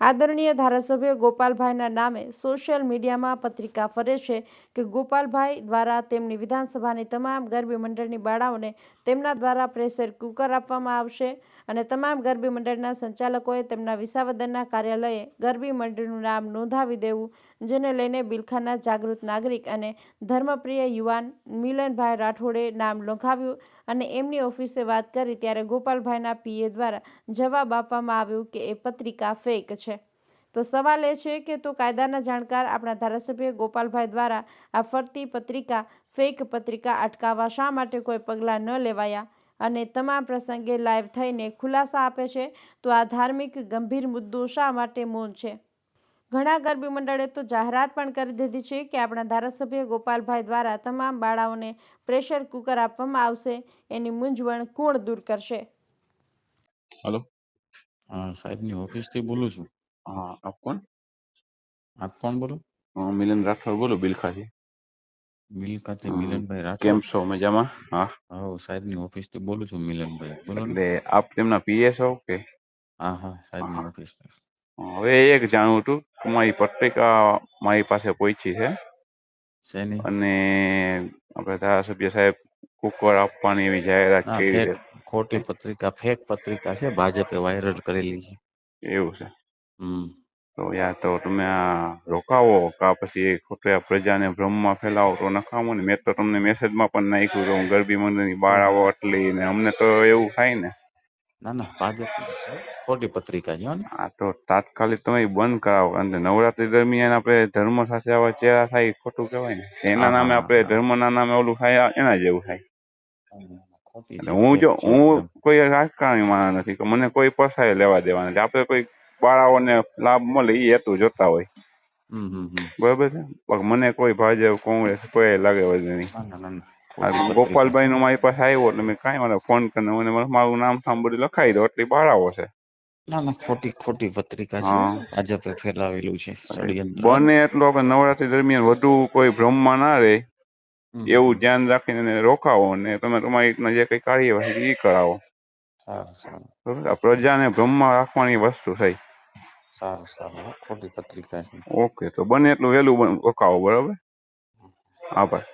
આદરણીય ધારાસભ્ય ગોપાલભાઈના નામે સોશિયલ મીડિયામાં પત્રિકા ફરે છે કે ગોપાલભાઈ દ્વારા તેમની વિધાનસભાની તમામ ગરબી મંડળની બાળાઓને તેમના દ્વારા પ્રેશર કુકર આપવામાં આવશે અને તમામ ગરબી મંડળના સંચાલકોએ તેમના વિસાવદરના કાર્યાલયે ગરબી મંડળનું નામ નોંધાવી દેવું, જેને લઈને બિલખાના જાગૃત નાગરિક અને ધર્મપ્રિય યુવાન મિલનભાઈ રાઠોડે નામ લખાવ્યું અને એમની ઓફિસે વાત કરી ત્યારે ગોપાલભાઈના પીએ દ્વારા જવાબ આપવામાં આવ્યું કે એ પત્રિકા ફેક છે। તો સવાલ એ છે કે તો કાયદાના જાણકાર આપણા ધારાસભ્ય ગોપાલભાઈ દ્વારા આ ફરતી પત્રિકા ફેક પત્રિકા અટકાવવા શા માટે કોઈ પગલાં ન લેવાયા અને તમામ પ્રસંગે લાઈવ થઈને ખુલાસા આપે છે? તો આ ધાર્મિક ગંભીર મુદ્દો શા માટે મૌન છે? ઘણા ગરબી મંડળે તો જાહેરાત પણ કરી દીધી છે કે આપણા ધારાસભ્ય ગોપાલભાઈ દ્વારા તમામ બાળાઓને પ્રેશર કુકર આપવામાં આવશે। એની મૂંઝવણ કોણ દૂર કરશે? हेलो। हाँ साहब ની ऑफिस થી बोलूँ છું। हाँ, आप कौन? આપ કોણ બોલો? मिलन राठौर बोलो बिलखा થી। મિલકાથી મિલનભાઈ કેમ રાઠોડ? છો? મજામાં? હા, હા સાહેબ ની ઓફિસ થી બોલું છું મિલનભાઈ, બોલો ને। એટલે આપ તેમના પીએ છો કે? હા હા સાહેબ ની હા, ઓફિસ થી। હવે એક જાણવું હતું, તમારી પત્રિકા મારી પાસે પહોંચી છે શેની? અને આપણે ધારાસભ્ય સાહેબ કુકર આપવાની એવી જાહેરાત ના કરી ફેક, છે। ખોટી પત્રિકા, ફેક પત્રિકા છે, ભાજપે વાયરલ કરેલી છે। એવું છે? હમ તો યાર, તો તમે આ રોકાવો કા પછી ખોટા પ્રજાને ભ્રમમાં ફેલાવો તો નખાવો ને। મેં તો તમને મેસેજમાં પણ નાખ્યું તો ગરબી મંડળની બાળાઓ આટલી ને, અમને તો એવું થાય ને। ના ના ભાજપ છે, ખોટી પત્રિકા છે હો ને। આ તો તાત્કાલિક તમે બંધ કરાવો, અને નવરાત્રી દરમિયાન આપણે ધર્મ સાથે આવા ચેડા થાય એ ખોટું કહેવાય ને। હા એના હા નામે હા આપણે હા ધર્મના નામે ઓલું થાય, એના જેવું થાય। ખોટી એટલે છે, ફેક છે હું એકદમ। કોઈ રાજકારણી માણસ નથી કે મને કોઈ પસાય લેવા દેવા નથી। આપણે કોઈ બાળાઓને લાભ મળે એ હેતુ જોતા હોય, હમ બરોબર છે? પણ મને કોઈ ભાજપ કોંગ્રેસ કોઈ લાગે વધે નહીં। ના ના ના ના, આ ખોટી પત્રિકા છે। ગોપાલભાઈ નો મારી પાસે આવ્યો એટલે મેં કાંઈ મને ફોન કરીને મને મારું નામ થામ બધું લખાઈ દો, એટલી બાળાઓ છે। ના ના ખોટી પત્રિકા છે, હા, ભાજપે ફેલાવેલું છે ષડયંત્ર। બને એટલું આપણે નવરાત્રી દરમિયાન વધુ કોઈ ભ્રમમાં ના રહે એવું હમ ધ્યાન રાખીને એને રોકાવો અને તમે તમારી રીતના જે કઈ કાર્યવાહી એ કરાવો, સારું સારું બરોબર? આ પ્રજાને ભ્રમમાં રાખવાની વસ્તુ થઈ। સારું, ખોટી પત્રિકા છે। ઓકે, તો બને એટલું વહેલું રોકાવો, બરોબર? આભાર।